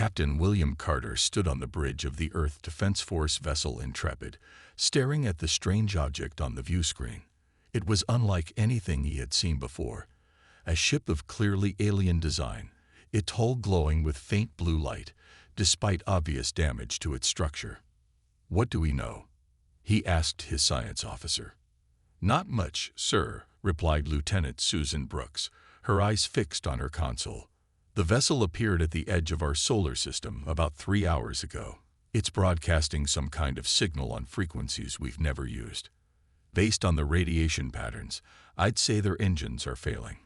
Captain William Carter stood on the bridge of the Earth Defense Force vessel Intrepid, staring at the strange object on the view screen. It was unlike anything he had seen before. A ship of clearly alien design, its hull glowing with faint blue light, despite obvious damage to its structure. "What do we know?" he asked his science officer. "Not much, sir," replied Lieutenant Susan Brooks, her eyes fixed on her console. "The vessel appeared at the edge of our solar system about 3 hours ago. It's broadcasting some kind of signal on frequencies we've never used. Based on the radiation patterns, I'd say their engines are failing."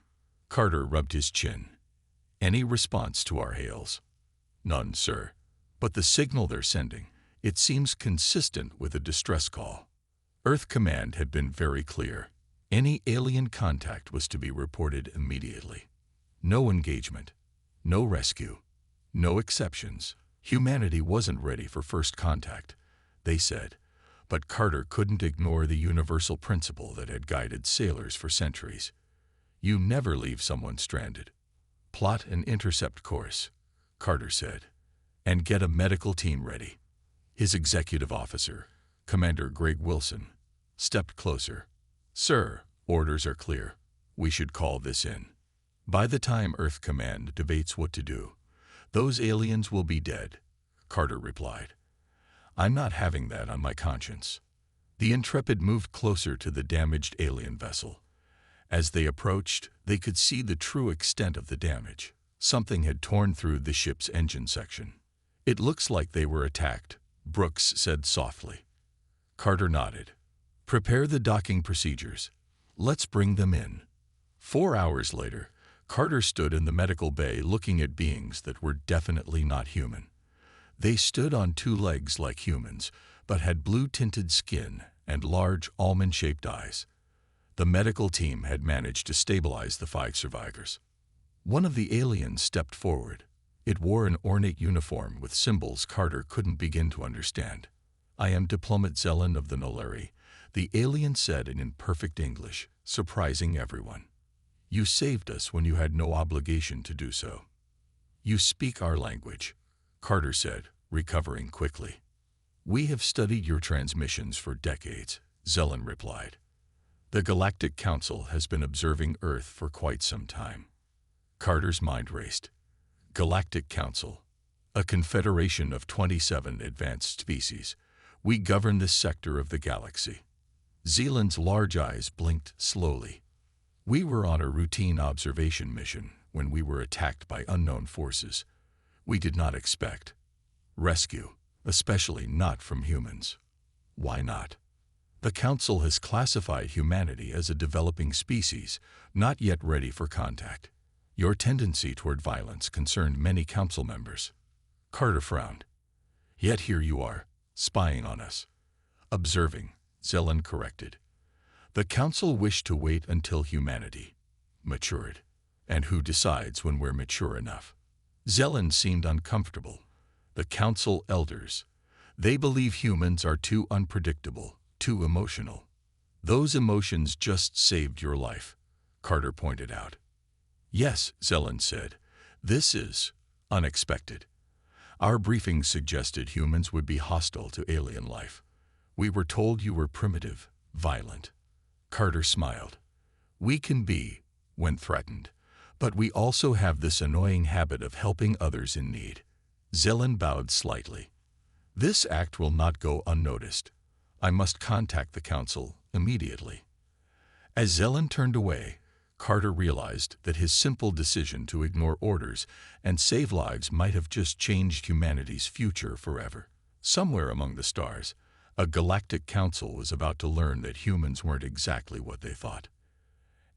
Carter rubbed his chin. "Any response to our hails?" "None, sir. But the signal they're sending, it seems consistent with a distress call." Earth Command had been very clear. Any alien contact was to be reported immediately. No engagement, no rescue, no exceptions. Humanity wasn't ready for first contact, they said, but Carter couldn't ignore the universal principle that had guided sailors for centuries. You never leave someone stranded. "Plot an intercept course," Carter said, "and get a medical team ready." His executive officer, Commander Greg Wilson, stepped closer. "Sir, orders are clear. We should call this in. By the time Earth Command debates what to do, those aliens will be dead," Carter replied. "I'm not having that on my conscience." The Intrepid moved closer to the damaged alien vessel. As they approached, they could see the true extent of the damage. Something had torn through the ship's engine section. "It looks like they were attacked," Brooks said softly. Carter nodded. "Prepare the docking procedures. Let's bring them in." 4 hours later, Carter stood in the medical bay looking at beings that were definitely not human. They stood on 2 legs like humans, but had blue-tinted skin and large almond-shaped eyes. The medical team had managed to stabilize the 5 survivors. One of the aliens stepped forward. It wore an ornate uniform with symbols Carter couldn't begin to understand. "I am Diplomat Zelen of the Nolari," the alien said in perfect English, surprising everyone. "You saved us when you had no obligation to do so." "You speak our language," Carter said, recovering quickly. "We have studied your transmissions for decades," Zelen replied. "The Galactic Council has been observing Earth for quite some time." Carter's mind raced. Galactic Council, a confederation of 27 advanced species. We govern this sector of the galaxy. Zeland's large eyes blinked slowly. "We were on a routine observation mission when we were attacked by unknown forces. We did not expect rescue, especially not from humans." "Why not?" "The Council has classified humanity as a developing species, not yet ready for contact. Your tendency toward violence concerned many Council members." Carter frowned. "Yet here you are, spying on us." "Observing," Zelen corrected. "The Council wished to wait until humanity matured. And who decides when we're mature enough?" Zelen seemed uncomfortable. "The Council elders. They believe humans are too unpredictable, too emotional." "Those emotions just saved your life," Carter pointed out. "Yes," Zelen said. "This is unexpected. Our briefing suggested humans would be hostile to alien life. We were told you were primitive, violent." Carter smiled. "We can be, when threatened, but we also have this annoying habit of helping others in need." Zelen bowed slightly. "This act will not go unnoticed. I must contact the Council immediately." As Zelen turned away, Carter realized that his simple decision to ignore orders and save lives might have just changed humanity's future forever. Somewhere among the stars, a galactic council was about to learn that humans weren't exactly what they thought.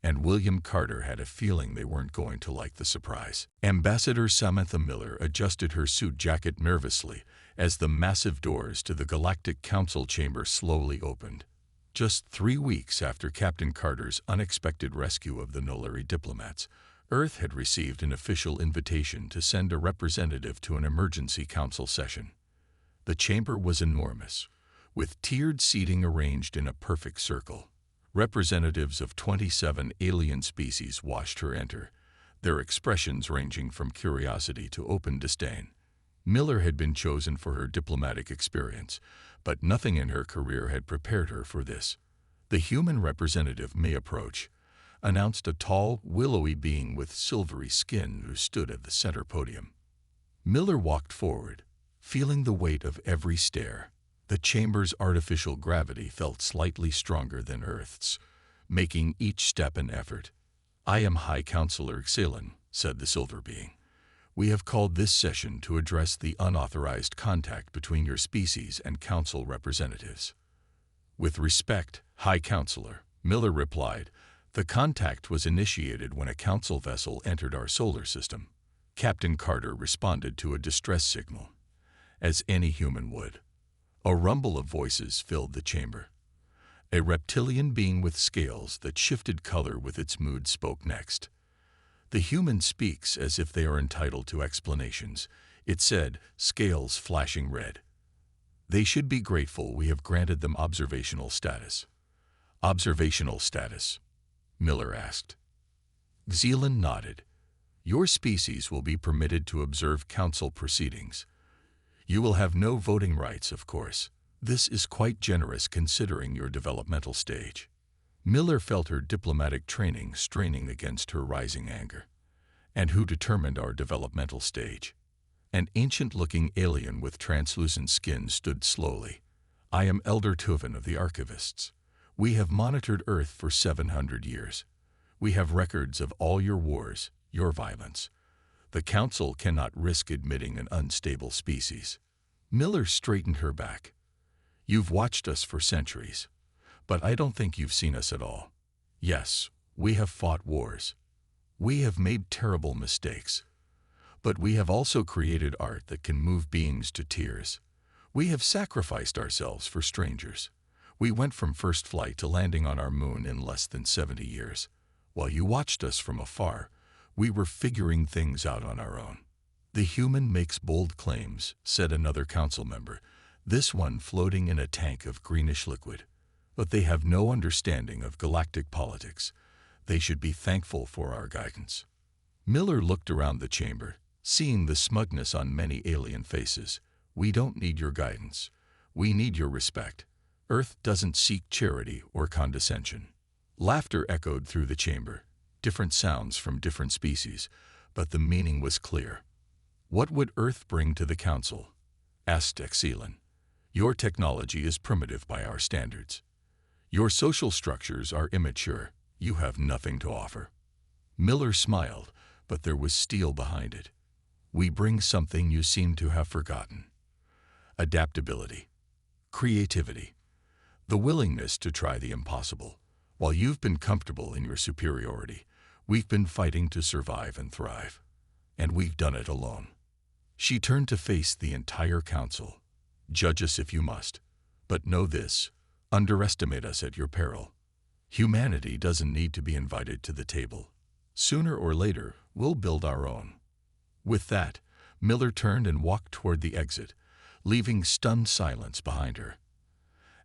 And William Carter had a feeling they weren't going to like the surprise. Ambassador Samantha Miller adjusted her suit jacket nervously as the massive doors to the Galactic Council chamber slowly opened. Just 3 weeks after Captain Carter's unexpected rescue of the Nolari diplomats, Earth had received an official invitation to send a representative to an emergency council session. The chamber was enormous, with tiered seating arranged in a perfect circle. Representatives of 27 alien species watched her enter, their expressions ranging from curiosity to open disdain. Miller had been chosen for her diplomatic experience, but nothing in her career had prepared her for this. "The human representative may approach," announced a tall, willowy being with silvery skin who stood at the center podium. Miller walked forward, feeling the weight of every stare. The chamber's artificial gravity felt slightly stronger than Earth's, making each step an effort. "I am High Counselor Xelan," said the silver being. "We have called this session to address the unauthorized contact between your species and council representatives." "With respect, High Counselor," Miller replied, "the contact was initiated when a council vessel entered our solar system." Captain Carter responded to a distress signal, as any human would. A rumble of voices filled the chamber. A reptilian being with scales that shifted color with its mood spoke next. "The human speaks as if they are entitled to explanations," it said, scales flashing red. "They should be grateful we have granted them observational status." "Observational status?" Miller asked. Xelan nodded. "Your species will be permitted to observe council proceedings. You will have no voting rights, of course. This is quite generous considering your developmental stage." Miller felt her diplomatic training straining against her rising anger. "And who determined our developmental stage?" An ancient-looking alien with translucent skin stood slowly. "I am Elder Tuvan of the Archivists. We have monitored Earth for 700 years. We have records of all your wars, your violence. The Council cannot risk admitting an unstable species." Miller straightened her back. "You've watched us for centuries, but I don't think you've seen us at all. Yes, we have fought wars. We have made terrible mistakes. But we have also created art that can move beings to tears. We have sacrificed ourselves for strangers. We went from first flight to landing on our moon in less than 70 years. While you watched us from afar, we were figuring things out on our own." "The human makes bold claims," said another council member, this one floating in a tank of greenish liquid. "But they have no understanding of galactic politics. They should be thankful for our guidance." Miller looked around the chamber, seeing the smugness on many alien faces. "We don't need your guidance. We need your respect. Earth doesn't seek charity or condescension." Laughter echoed through the chamber, different sounds from different species, but the meaning was clear. "What would Earth bring to the Council?" asked Xelan. "Your technology is primitive by our standards. Your social structures are immature. You have nothing to offer." Miller smiled, but there was steel behind it. "We bring something you seem to have forgotten. Adaptability. Creativity. The willingness to try the impossible. While you've been comfortable in your superiority, we've been fighting to survive and thrive. And we've done it alone." She turned to face the entire council. "Judge us if you must. But know this, underestimate us at your peril. Humanity doesn't need to be invited to the table. Sooner or later, we'll build our own." With that, Miller turned and walked toward the exit, leaving stunned silence behind her.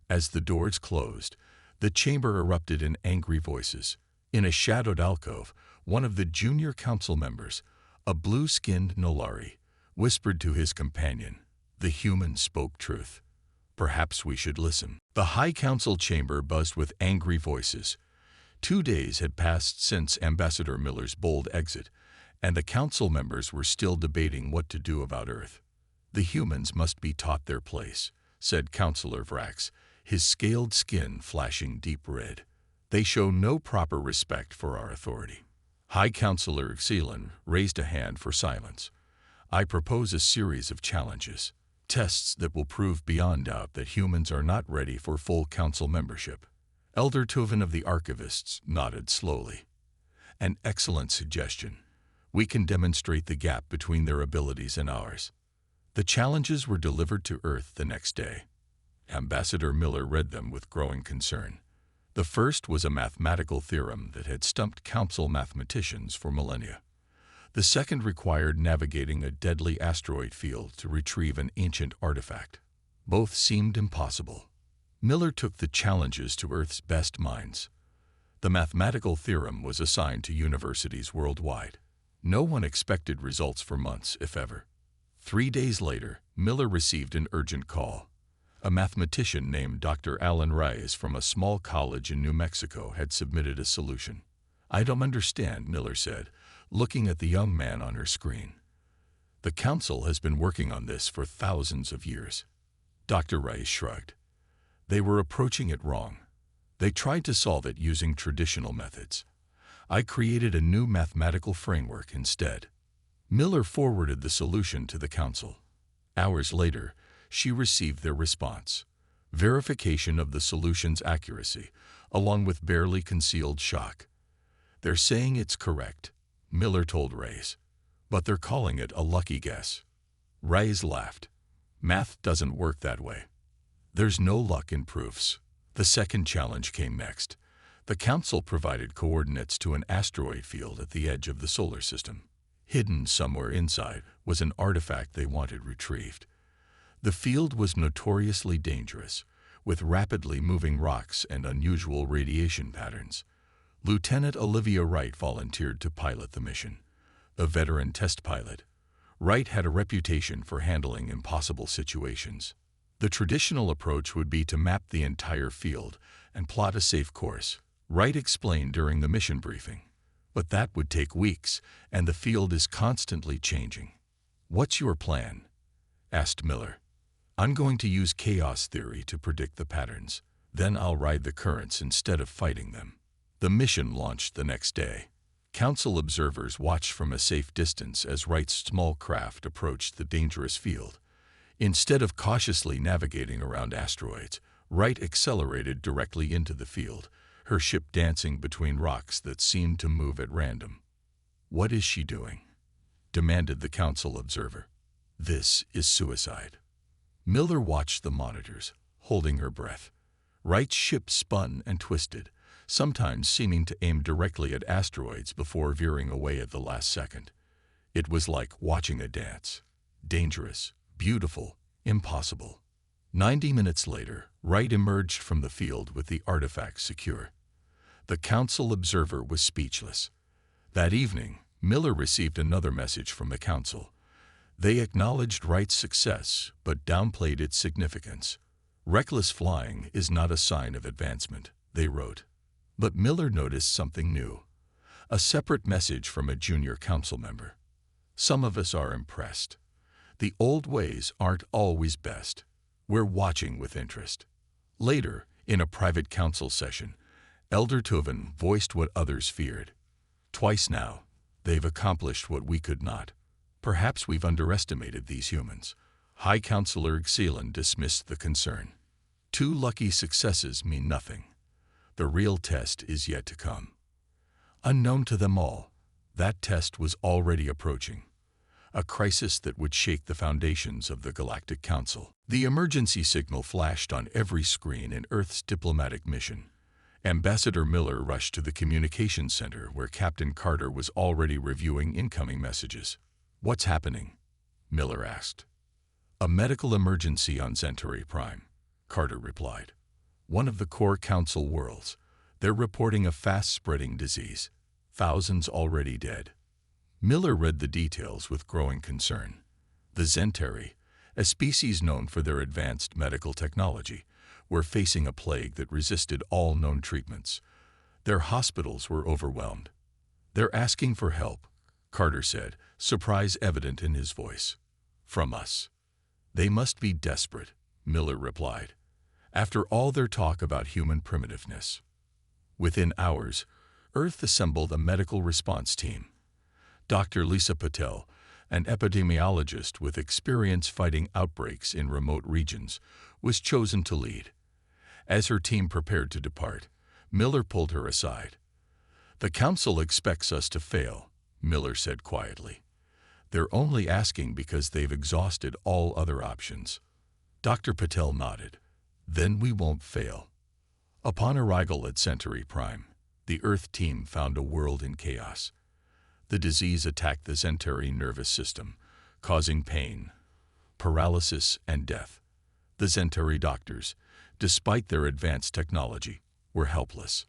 As the doors closed, the chamber erupted in angry voices. In a shadowed alcove, one of the junior council members, a blue-skinned Nolari, whispered to his companion. The human spoke truth. Perhaps we should listen. The High Council chamber buzzed with angry voices. 2 days had passed since Ambassador Miller's bold exit, and the council members were still debating what to do about Earth. "The humans must be taught their place," said Councillor Vrax, his scaled skin flashing deep red. "They show no proper respect for our authority." High Counselor Xelan raised a hand for silence. "I propose a series of challenges, tests that will prove beyond doubt that humans are not ready for full council membership." Elder Tuvan of the Archivists nodded slowly. "An excellent suggestion. We can demonstrate the gap between their abilities and ours." The challenges were delivered to Earth the next day. Ambassador Miller read them with growing concern. The first was a mathematical theorem that had stumped council mathematicians for millennia. The second required navigating a deadly asteroid field to retrieve an ancient artifact. Both seemed impossible. Miller took the challenges to Earth's best minds. The mathematical theorem was assigned to universities worldwide. No one expected results for months, if ever. 3 days later, Miller received an urgent call. A mathematician named Dr. Alan Reyes from a small college in New Mexico had submitted a solution. "I don't understand," Miller said, looking at the young man on her screen. "The Council has been working on this for thousands of years." Dr. Reyes shrugged. "They were approaching it wrong. They tried to solve it using traditional methods. I created a new mathematical framework instead." Miller forwarded the solution to the Council. Hours later, she received their response: verification of the solution's accuracy, along with barely concealed shock. "They're saying it's correct," Miller told Reyes, "but they're calling it a lucky guess." Reyes laughed. "Math doesn't work that way. There's no luck in proofs." The second challenge came next. The Council provided coordinates to an asteroid field at the edge of the solar system. Hidden somewhere inside was an artifact they wanted retrieved. The field was notoriously dangerous, with rapidly moving rocks and unusual radiation patterns. Lieutenant Olivia Wright volunteered to pilot the mission. A veteran test pilot, Wright had a reputation for handling impossible situations. The traditional approach would be to map the entire field and plot a safe course, Wright explained during the mission briefing. But that would take weeks, and the field is constantly changing. "What's your plan?" asked Miller. "I'm going to use chaos theory to predict the patterns. Then I'll ride the currents instead of fighting them." The mission launched the next day. Council observers watched from a safe distance as Wright's small craft approached the dangerous field. Instead of cautiously navigating around asteroids, Wright accelerated directly into the field, her ship dancing between rocks that seemed to move at random. "What is she doing?" demanded the Council observer. "This is suicide." Miller watched the monitors, holding her breath. Wright's ship spun and twisted, sometimes seeming to aim directly at asteroids before veering away at the last second. It was like watching a dance. Dangerous, beautiful, impossible. 90 minutes later, Wright emerged from the field with the artifact secure. The Council observer was speechless. That evening, Miller received another message from the Council. They acknowledged Wright's success, but downplayed its significance. "Reckless flying is not a sign of advancement," they wrote. But Miller noticed something new. A separate message from a junior council member. "Some of us are impressed. The old ways aren't always best. We're watching with interest." Later, in a private council session, Elder Tuven voiced what others feared. "Twice now, they've accomplished what we could not. Perhaps we've underestimated these humans." High Counselor Xelan dismissed the concern. "Two lucky successes mean nothing. The real test is yet to come." Unknown to them all, that test was already approaching. A crisis that would shake the foundations of the Galactic Council. The emergency signal flashed on every screen in Earth's diplomatic mission. Ambassador Miller rushed to the communications center where Captain Carter was already reviewing incoming messages. "What's happening?" Miller asked. "A medical emergency on Zenturi Prime," Carter replied. "One of the core Council worlds. They're reporting a fast-spreading disease. Thousands already dead." Miller read the details with growing concern. The Zenturi, a species known for their advanced medical technology, were facing a plague that resisted all known treatments. Their hospitals were overwhelmed. "They're asking for help," Carter said, surprise evident in his voice. "From us." "They must be desperate," Miller replied, "after all their talk about human primitiveness." Within hours, Earth assembled a medical response team. Dr. Lisa Patel, an epidemiologist with experience fighting outbreaks in remote regions, was chosen to lead. As her team prepared to depart, Miller pulled her aside. "The Council expects us to fail," Miller said quietly. "They're only asking because they've exhausted all other options." Dr. Patel nodded. "Then we won't fail." Upon arrival at Zenturi Prime, the Earth team found a world in chaos. The disease attacked the Zenturi nervous system, causing pain, paralysis, and death. The Zenturi doctors, despite their advanced technology, were helpless.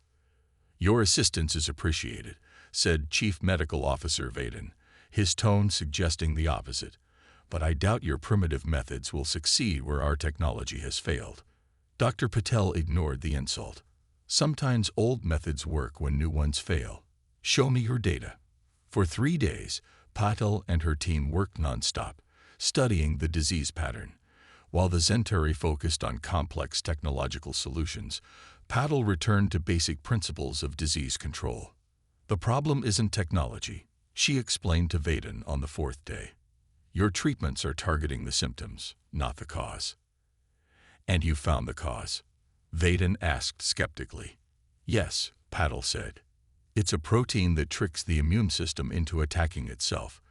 "Your assistance is appreciated," said Chief Medical Officer Vaden, his tone suggesting the opposite. but I doubt your primitive methods will succeed where our technology has failed. Dr. Patel ignored the insult. Sometimes old methods work when new ones fail. Show me your data. For 3 days, Patel and her team worked nonstop, studying the disease pattern. While the Zenturi focused on complex technological solutions, Patel returned to basic principles of disease control. The problem isn't technology, she explained to Vaden on the 4th day. Your treatments are targeting the symptoms, not the cause. And you found the cause? Vaden asked skeptically. Yes, Patel said. It's a protein that tricks the immune system into attacking itself.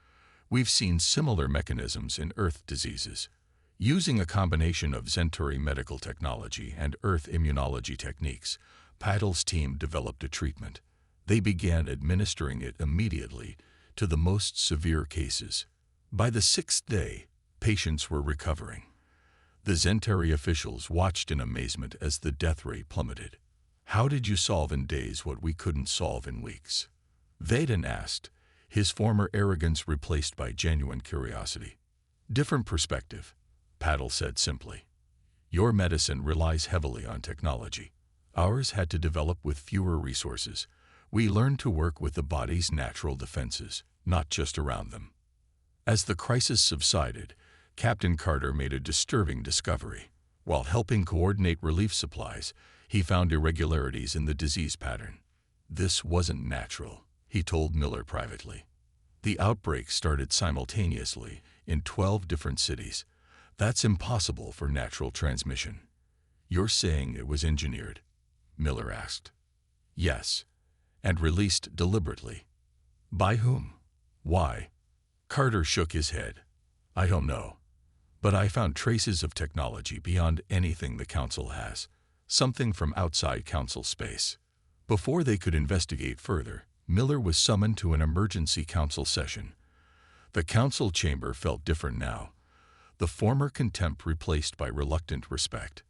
We've seen similar mechanisms in Earth diseases. Using a combination of Zenturi medical technology and Earth immunology techniques, Patel's team developed a treatment. They began administering it immediately to the most severe cases. By the 6th day, patients were recovering. The Zenturi officials watched in amazement as the death rate plummeted. How did you solve in days what we couldn't solve in weeks? Vaden asked, his former arrogance replaced by genuine curiosity. Different perspective, Patel said simply. Your medicine relies heavily on technology. Ours had to develop with fewer resources. We learned to work with the body's natural defenses, not just around them. As the crisis subsided, Captain Carter made a disturbing discovery. While helping coordinate relief supplies, he found irregularities in the disease pattern. This wasn't natural, he told Miller privately. The outbreak started simultaneously in 12 different cities. That's impossible for natural transmission. You're saying it was engineered? Miller asked. Yes, and released deliberately. By whom? Why? Carter shook his head. I don't know. But I found traces of technology beyond anything the Council has, something from outside Council space. Before they could investigate further, Miller was summoned to an emergency Council session. The Council chamber felt different now, the former contempt replaced by reluctant respect.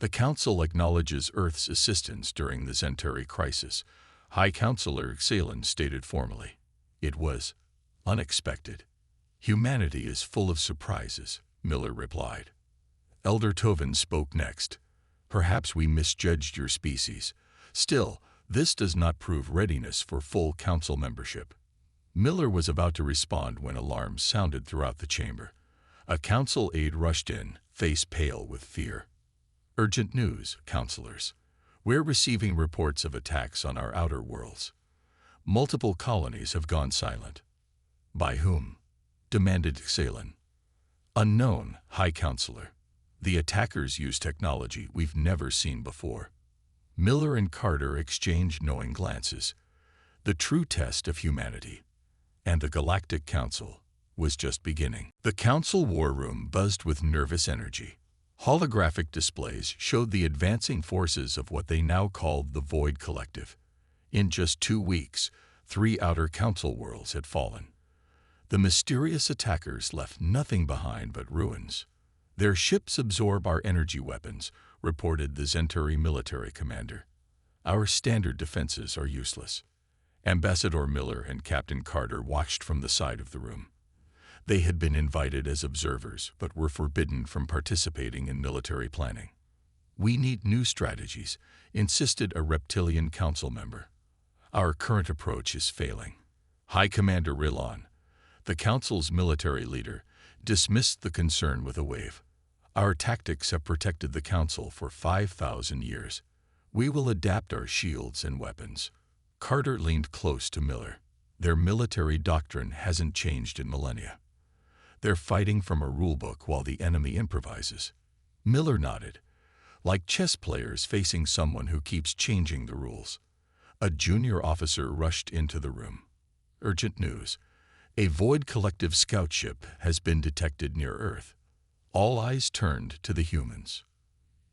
The Council acknowledges Earth's assistance during the Zenturi crisis, High Councilor Xalen stated formally. It was unexpected. Humanity is full of surprises, Miller replied. Elder Tovin spoke next. Perhaps we misjudged your species. Still, this does not prove readiness for full Council membership. Miller was about to respond when alarms sounded throughout the chamber. A Council aide rushed in, face pale with fear. Urgent news, Councilors. We're receiving reports of attacks on our outer worlds. Multiple colonies have gone silent. By whom? Demanded Xalen. Unknown, High Councilor. The attackers use technology we've never seen before. Miller and Carter exchanged knowing glances. The true test of humanity. And the Galactic Council was just beginning. The Council war room buzzed with nervous energy. Holographic displays showed the advancing forces of what they now called the Void Collective. In just 2 weeks, 3 outer Council worlds had fallen. The mysterious attackers left nothing behind but ruins. Their ships absorb our energy weapons, reported the Zenturi military commander. Our standard defenses are useless. Ambassador Miller and Captain Carter watched from the side of the room. They had been invited as observers, but were forbidden from participating in military planning. We need new strategies, insisted a reptilian council member. Our current approach is failing. High Commander Rilon, the Council's military leader, dismissed the concern with a wave. Our tactics have protected the Council for 5,000 years. We will adapt our shields and weapons. Carter leaned close to Miller. Their military doctrine hasn't changed in millennia. They're fighting from a rulebook while the enemy improvises. Miller nodded, like chess players facing someone who keeps changing the rules. A junior officer rushed into the room. Urgent news. A Void Collective scout ship has been detected near Earth. All eyes turned to the humans.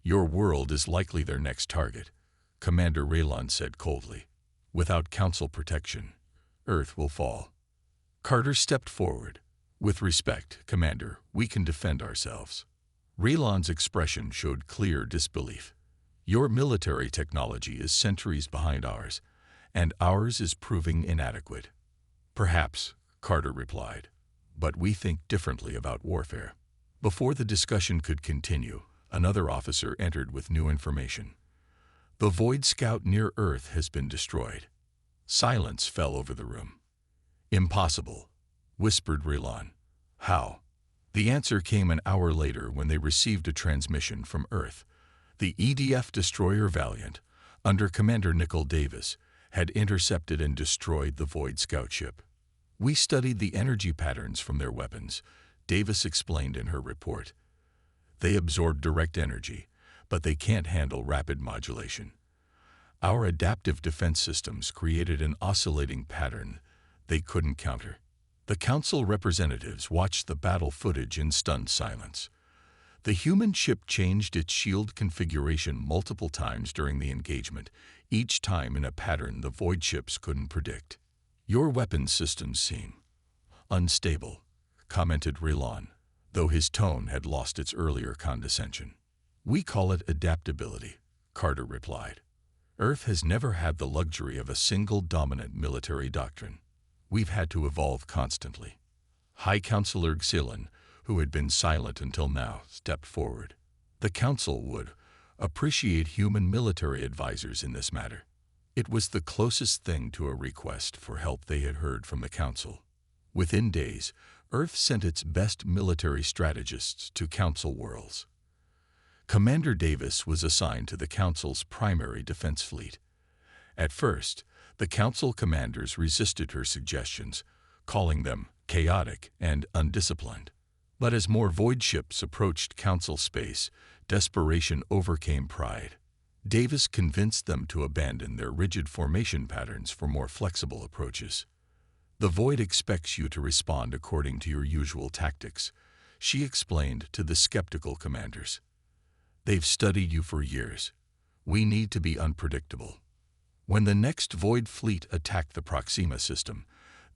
Your world is likely their next target, Commander Raylon said coldly. Without Council protection, Earth will fall. Carter stepped forward. With respect, Commander, we can defend ourselves. Raylon's expression showed clear disbelief. Your military technology is centuries behind ours, and ours is proving inadequate. Perhaps, Carter replied. but we think differently about warfare." Before the discussion could continue, another officer entered with new information. "The Void Scout near Earth has been destroyed." Silence fell over the room. "Impossible," whispered Rilon. "How?" The answer came an hour later when they received a transmission from Earth. The EDF destroyer Valiant, under Commander Nicol Davis, had intercepted and destroyed the Void Scout ship. "We studied the energy patterns from their weapons," Davis explained in her report. "They absorb direct energy, but they can't handle rapid modulation. Our adaptive defense systems created an oscillating pattern they couldn't counter." The Council representatives watched the battle footage in stunned silence. The human ship changed its shield configuration multiple times during the engagement, each time in a pattern the Void ships couldn't predict. "Your weapons systems seem unstable," commented Rilon, though his tone had lost its earlier condescension. "We call it adaptability," Carter replied. "Earth has never had the luxury of a single dominant military doctrine. We've had to evolve constantly." High Counselor Xilin, who had been silent until now, stepped forward. "The Council would appreciate human military advisors in this matter." It was the closest thing to a request for help they had heard from the Council. Within days, Earth sent its best military strategists to Council worlds. Commander Davis was assigned to the Council's primary defense fleet. At first, the Council commanders resisted her suggestions, calling them chaotic and undisciplined. But as more Void ships approached Council space, desperation overcame pride. Davis convinced them to abandon their rigid formation patterns for more flexible approaches. "The Void expects you to respond according to your usual tactics," she explained to the skeptical commanders. "They've studied you for years. We need to be unpredictable." When the next Void fleet attacked the Proxima system,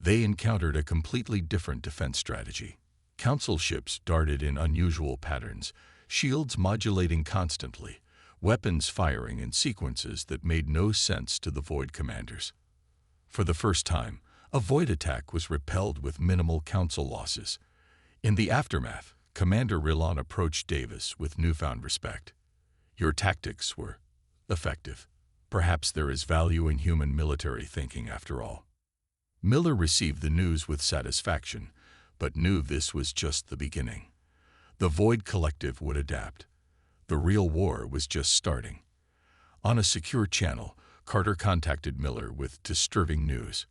they encountered a completely different defense strategy. Council ships darted in unusual patterns, shields modulating constantly, weapons firing in sequences that made no sense to the Void commanders. For the first time, a Void attack was repelled with minimal Council losses. In the aftermath, Commander Rilon approached Davis with newfound respect. "Your tactics were effective. Perhaps there is value in human military thinking after all." Miller received the news with satisfaction, but knew this was just the beginning. The Void Collective would adapt. The real war was just starting. On a secure channel, Carter contacted Miller with disturbing news.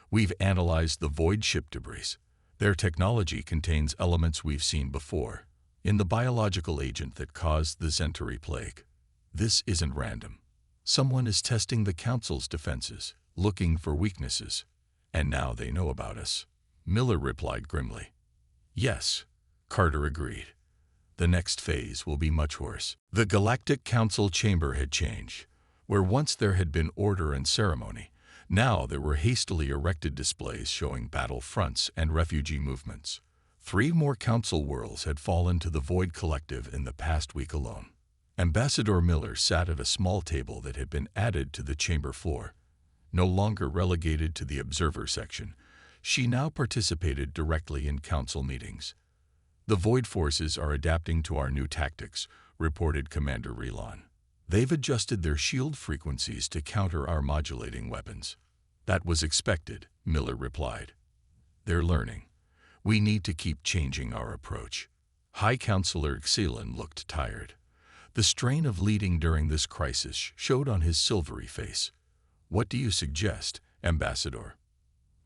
"We've analyzed the Void ship debris. Their technology contains elements we've seen before, in the biological agent that caused the Zenturi plague. This isn't random. Someone is testing the Council's defenses, looking for weaknesses. And now they know about us." Miller replied grimly. "Yes," Carter agreed. "The next phase will be much worse." The Galactic Council chamber had changed. Where once there had been order and ceremony, now there were hastily erected displays showing battle fronts and refugee movements. 3 more Council worlds had fallen to the Void Collective in the past week alone. Ambassador Miller sat at a small table that had been added to the chamber floor. No longer relegated to the observer section, she now participated directly in Council meetings. "The Void forces are adapting to our new tactics," reported Commander Rilon. "They've adjusted their shield frequencies to counter our modulating weapons." "That was expected," Miller replied. "They're learning. We need to keep changing our approach." High Counselor Xilin looked tired. The strain of leading during this crisis showed on his silvery face. "What do you suggest, Ambassador?"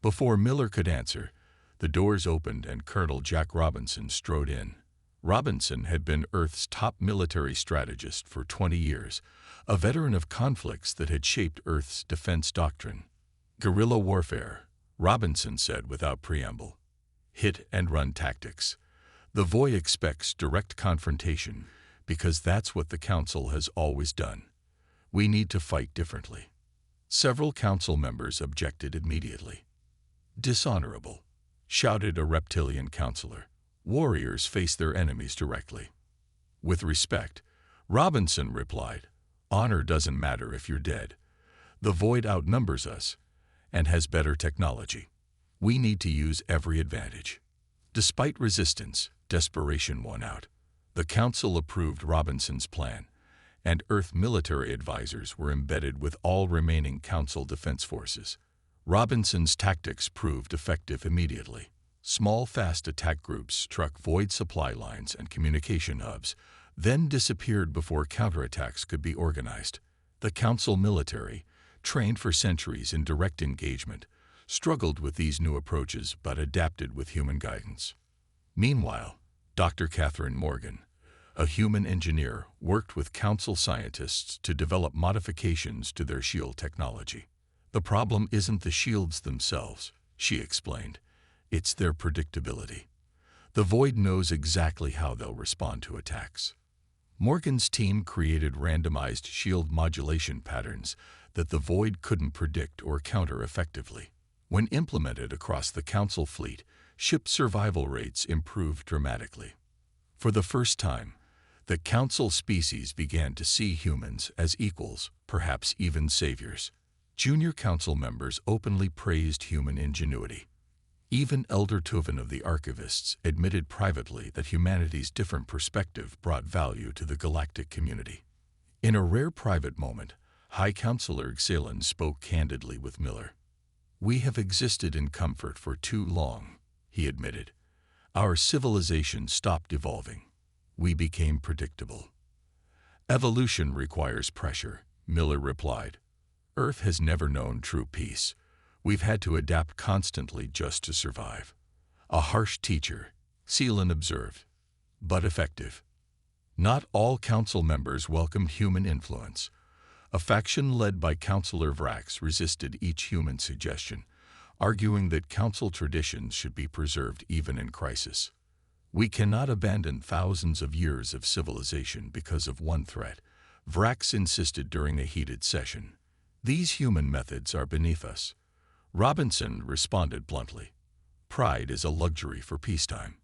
Before Miller could answer, the doors opened and Colonel Jack Robinson strode in. Robinson had been Earth's top military strategist for 20 years, a veteran of conflicts that had shaped Earth's defense doctrine. "Guerrilla warfare," Robinson said without preamble. "Hit-and-run tactics. The Void expects direct confrontation because that's what the Council has always done. We need to fight differently." Several Council members objected immediately. "Dishonorable," shouted a reptilian counselor. "Warriors face their enemies directly." With respect, Robinson replied, "Honor doesn't matter if you're dead. The Void outnumbers us and has better technology. We need to use every advantage." Despite resistance, desperation won out. The Council approved Robinson's plan, and Earth military advisors were embedded with all remaining Council defense forces. Robinson's tactics proved effective immediately. Small, fast attack groups struck void supply lines and communication hubs, then disappeared before counterattacks could be organized. The Council military, trained for centuries in direct engagement, struggled with these new approaches but adapted with human guidance. Meanwhile, Dr. Catherine Morgan, a human engineer, worked with Council scientists to develop modifications to their shield technology. The problem isn't the shields themselves, she explained. It's their predictability. The Void knows exactly how they'll respond to attacks. Morgan's team created randomized shield modulation patterns that the Void couldn't predict or counter effectively. When implemented across the Council fleet, ship survival rates improved dramatically. For the first time, the Council species began to see humans as equals, perhaps even saviors. Junior Council members openly praised human ingenuity. Even Elder Tuven of the Archivists admitted privately that humanity's different perspective brought value to the galactic community. In a rare private moment, High Counselor Xalan spoke candidly with Miller. "We have existed in comfort for too long," he admitted. "Our civilization stopped evolving. We became predictable." "Evolution requires pressure," Miller replied. "Earth has never known true peace. We've had to adapt constantly just to survive." "A harsh teacher," Xalan observed, "but effective." Not all Council members welcomed human influence. A faction led by Counselor Vrax resisted each human suggestion, arguing that Council traditions should be preserved even in crisis. "We cannot abandon thousands of years of civilization because of one threat," Vrax insisted during a heated session. "These human methods are beneath us." Robinson responded bluntly. "Pride is a luxury for peacetime.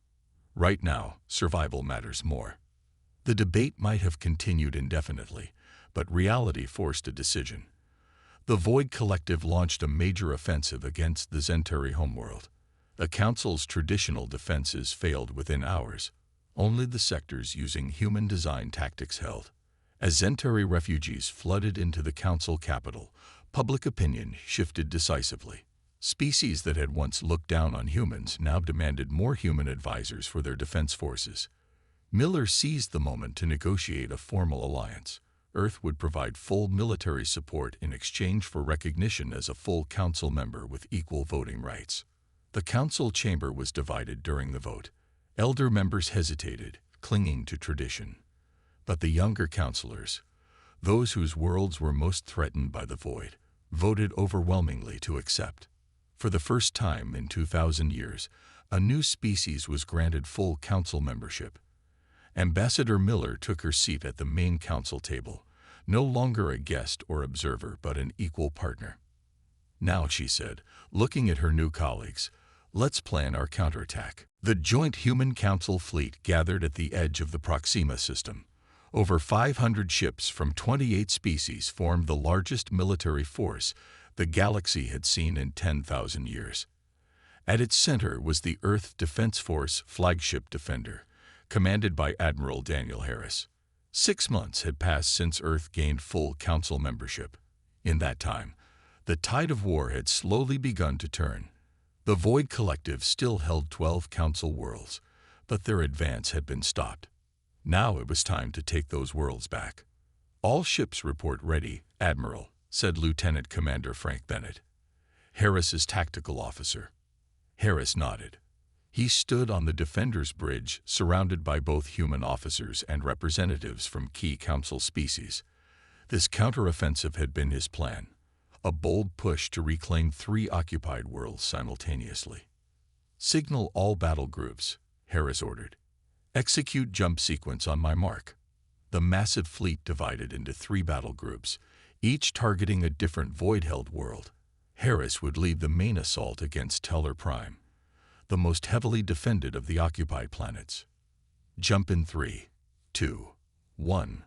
Right now, survival matters more." The debate might have continued indefinitely, but reality forced a decision. The Void Collective launched a major offensive against the Zenturi homeworld. The Council's traditional defenses failed within hours. Only the sectors using human-design tactics held. As Zenturi refugees flooded into the Council capital, public opinion shifted decisively. Species that had once looked down on humans now demanded more human advisors for their defense forces. Miller seized the moment to negotiate a formal alliance. Earth would provide full military support in exchange for recognition as a full Council member with equal voting rights. The Council chamber was divided during the vote. Elder members hesitated, clinging to tradition. But the younger counselors, those whose worlds were most threatened by the Void, voted overwhelmingly to accept. For the first time in 2,000 years, a new species was granted full Council membership. Ambassador Miller took her seat at the main Council table, no longer a guest or observer but an equal partner. "Now," she said, looking at her new colleagues, "let's plan our counterattack." The joint Human Council fleet gathered at the edge of the Proxima system. Over 500 ships from 28 species formed the largest military force the galaxy had seen in 10,000 years. At its center was the Earth Defense Force flagship Defender, commanded by Admiral Daniel Harris. 6 months had passed since Earth gained full Council membership. In that time, the tide of war had slowly begun to turn. The Void Collective still held 12 Council worlds, but their advance had been stopped. Now it was time to take those worlds back. "All ships report ready, Admiral," said Lieutenant Commander Frank Bennett, Harris's tactical officer. Harris nodded. He stood on the Defender's Bridge, surrounded by both human officers and representatives from key Council species. This counteroffensive had been his plan, a bold push to reclaim 3 occupied worlds simultaneously. "Signal all battle groups," Harris ordered. "Execute jump sequence on my mark." The massive fleet divided into 3 battle groups, each targeting a different Void-held world. Harris would lead the main assault against Teller Prime, the most heavily defended of the occupied planets. "Jump in 3, 2, 1,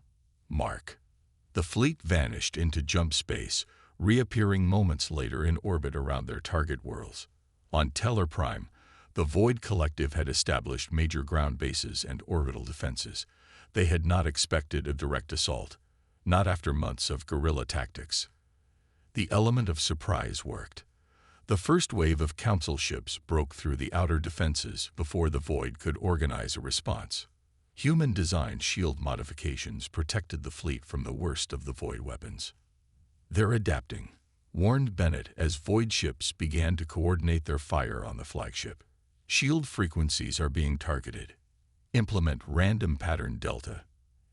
mark." The fleet vanished into jump space, reappearing moments later in orbit around their target worlds. On Teller Prime, The Void Collective had established major ground bases and orbital defenses. They had not expected a direct assault, not after months of guerrilla tactics. The element of surprise worked. The first wave of Council ships broke through the outer defenses before the Void could organize a response. Human-designed shield modifications protected the fleet from the worst of the Void weapons. "They're adapting," warned Bennett as Void ships began to coordinate their fire on the flagship. "Shield frequencies are being targeted. Implement random pattern delta,"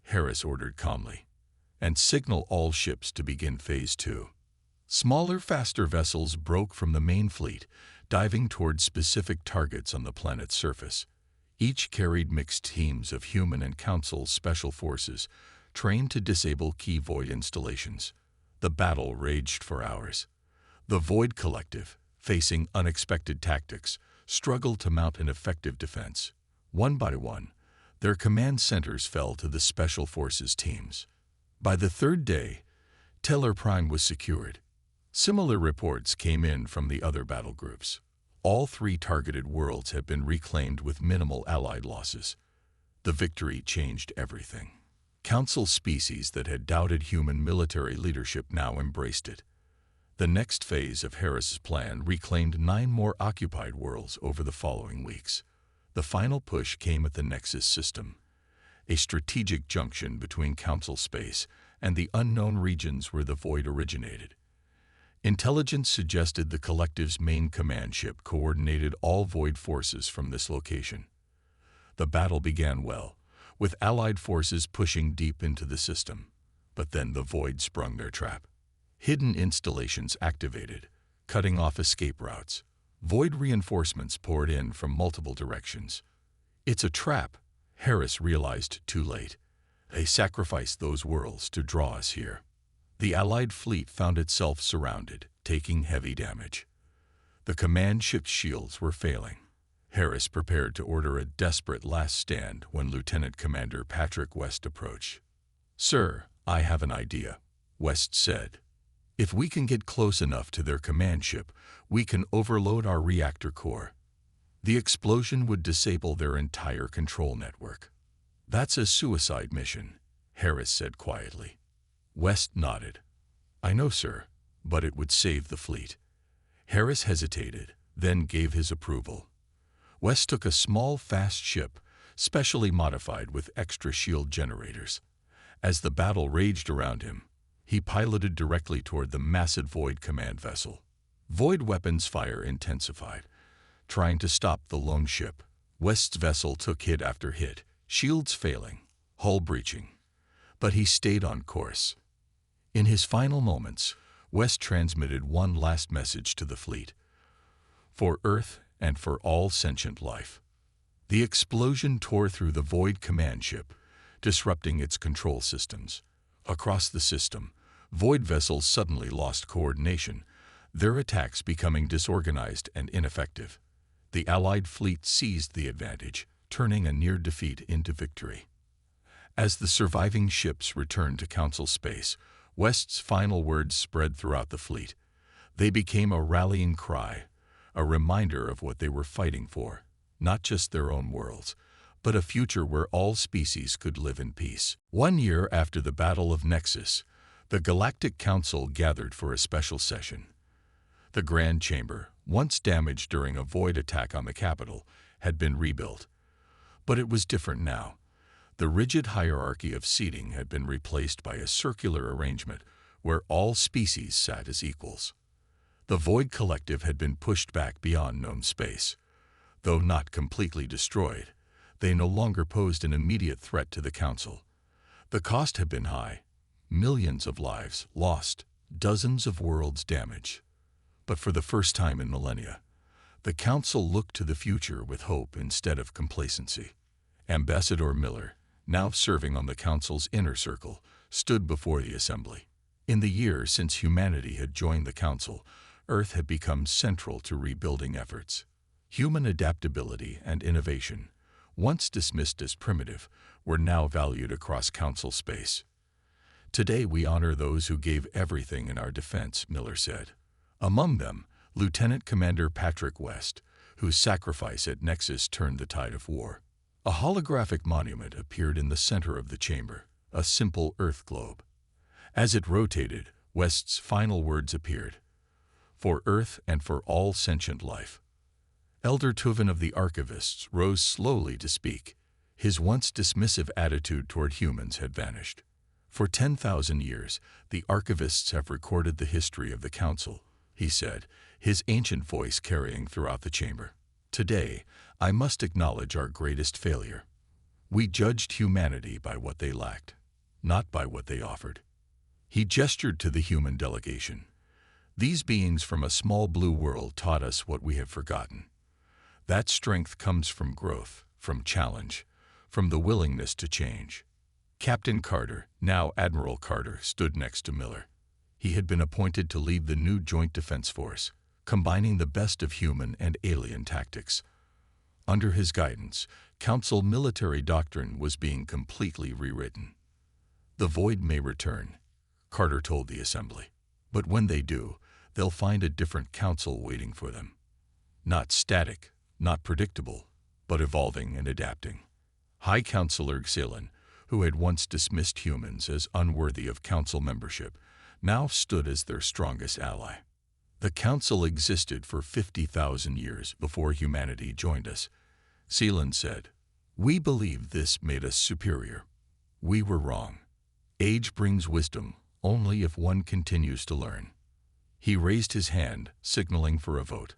Harris ordered calmly, "and signal all ships to begin Phase 2. Smaller, faster vessels broke from the main fleet, diving toward specific targets on the planet's surface. Each carried mixed teams of human and Council special forces, trained to disable key Void installations. The battle raged for hours. The Void Collective, facing unexpected tactics, struggled to mount an effective defense. One by one, their command centers fell to the Special Forces teams. By the third day, Teller Prime was secured. Similar reports came in from the other battle groups. All 3 targeted worlds had been reclaimed with minimal Allied losses. The victory changed everything. Council species that had doubted human military leadership now embraced it. The next phase of Harris's plan reclaimed 9 more occupied worlds over the following weeks. The final push came at the Nexus system, a strategic junction between Council space and the unknown regions where the Void originated. Intelligence suggested the Collective's main command ship coordinated all Void forces from this location. The battle began well, with Allied forces pushing deep into the system. But then the Void sprung their trap. Hidden installations activated, cutting off escape routes. Void reinforcements poured in from multiple directions. "It's a trap," Harris realized too late. "They sacrificed those worlds to draw us here." The Allied fleet found itself surrounded, taking heavy damage. The command ship's shields were failing. Harris prepared to order a desperate last stand when Lieutenant Commander Patrick West approached. "Sir, I have an idea," West said. "If we can get close enough to their command ship, we can overload our reactor core. The explosion would disable their entire control network." "That's a suicide mission," Harris said quietly. West nodded. "I know, sir, but it would save the fleet." Harris hesitated, then gave his approval. West took a small, fast ship, specially modified with extra shield generators. As the battle raged around him, he piloted directly toward the massive Void command vessel. Void weapons fire intensified, trying to stop the lone ship. West's vessel took hit after hit, shields failing, hull breaching. But he stayed on course. In his final moments, West transmitted one last message to the fleet: "For Earth and for all sentient life." The explosion tore through the Void command ship, disrupting its control systems. Across the system, Void vessels suddenly lost coordination, their attacks becoming disorganized and ineffective. The Allied fleet seized the advantage, turning a near defeat into victory. As the surviving ships returned to Council space, West's final words spread throughout the fleet. They became a rallying cry, a reminder of what they were fighting for, not just their own worlds, but a future where all species could live in peace. 1 year after the Battle of Nexus, the Galactic Council gathered for a special session. The Grand Chamber, once damaged during a Void attack on the capital, had been rebuilt. But it was different now. The rigid hierarchy of seating had been replaced by a circular arrangement where all species sat as equals. The Void Collective had been pushed back beyond known space. Though not completely destroyed, they no longer posed an immediate threat to the Council. The cost had been high: millions of lives lost, dozens of worlds damaged. But for the first time in millennia, the Council looked to the future with hope instead of complacency. Ambassador Miller, now serving on the Council's inner circle, stood before the Assembly. In the year since humanity had joined the Council, Earth had become central to rebuilding efforts. Human adaptability and innovation, once dismissed as primitive, were now valued across Council space. "Today we honor those who gave everything in our defense," Miller said. Among them, Lieutenant Commander Patrick West, whose sacrifice at Nexus turned the tide of war. A holographic monument appeared in the center of the chamber, a simple Earth globe. As it rotated, West's final words appeared: "For Earth and for all sentient life." Elder Tuvin of the Archivists rose slowly to speak. His once dismissive attitude toward humans had vanished. "For 10,000 years, the Archivists have recorded the history of the Council," he said, his ancient voice carrying throughout the chamber. "Today, I must acknowledge our greatest failure. We judged humanity by what they lacked, not by what they offered." He gestured to the human delegation. "These beings from a small blue world taught us what we have forgotten. That strength comes from growth, from challenge, from the willingness to change." Captain Carter, now Admiral Carter, stood next to Miller. He had been appointed to lead the new Joint Defense Force, combining the best of human and alien tactics. Under his guidance, Council military doctrine was being completely rewritten. "The Void may return," Carter told the Assembly. "But when they do, they'll find a different Council waiting for them. Not static, not predictable, but evolving and adapting." High Counselor Xilin, who had once dismissed humans as unworthy of Council membership, now stood as their strongest ally. "The Council existed for 50,000 years before humanity joined us," Xilin said. "We believed this made us superior. We were wrong. Age brings wisdom only if one continues to learn." He raised his hand, signaling for a vote.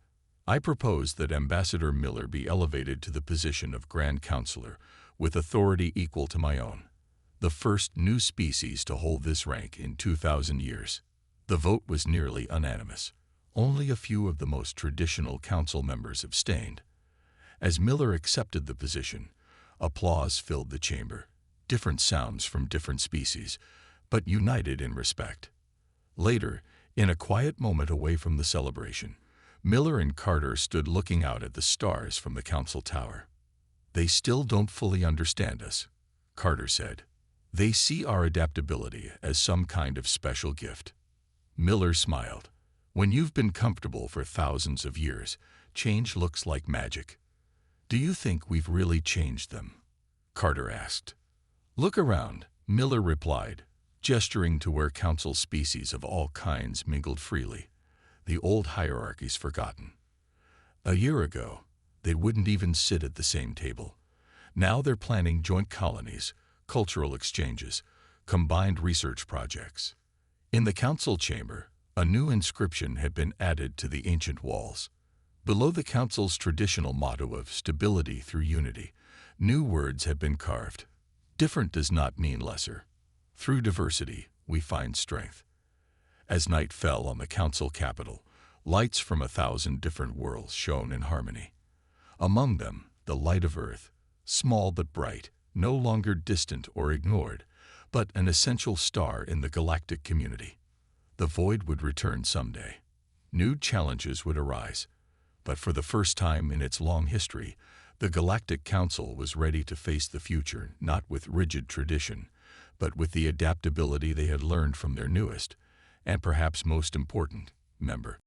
"I propose that Ambassador Miller be elevated to the position of Grand Counselor, with authority equal to my own, the first new species to hold this rank in 2,000 years." The vote was nearly unanimous. Only a few of the most traditional Council members abstained. As Miller accepted the position, applause filled the chamber, different sounds from different species, but united in respect. Later, in a quiet moment away from the celebration, Miller and Carter stood looking out at the stars from the Council Tower. "They still don't fully understand us," Carter said. "They see our adaptability as some kind of special gift." Miller smiled. "When you've been comfortable for thousands of years, change looks like magic." "Do you think we've really changed them?" Carter asked. "Look around," Miller replied, gesturing to where Council species of all kinds mingled freely, the old hierarchies forgotten. A year ago, they wouldn't even sit at the same table. Now they're planning joint colonies, cultural exchanges, combined research projects. In the Council chamber, a new inscription had been added to the ancient walls. Below the Council's traditional motto of stability through unity, new words had been carved. Different does not mean lesser. Through diversity, we find strength. As night fell on the Council capital, lights from 1,000 different worlds shone in harmony. Among them, the light of Earth, small but bright, no longer distant or ignored, but an essential star in the galactic community. The Void would return someday. New challenges would arise. But for the first time in its long history, the Galactic Council was ready to face the future not with rigid tradition, but with the adaptability they had learned from their newest, and perhaps most important, member.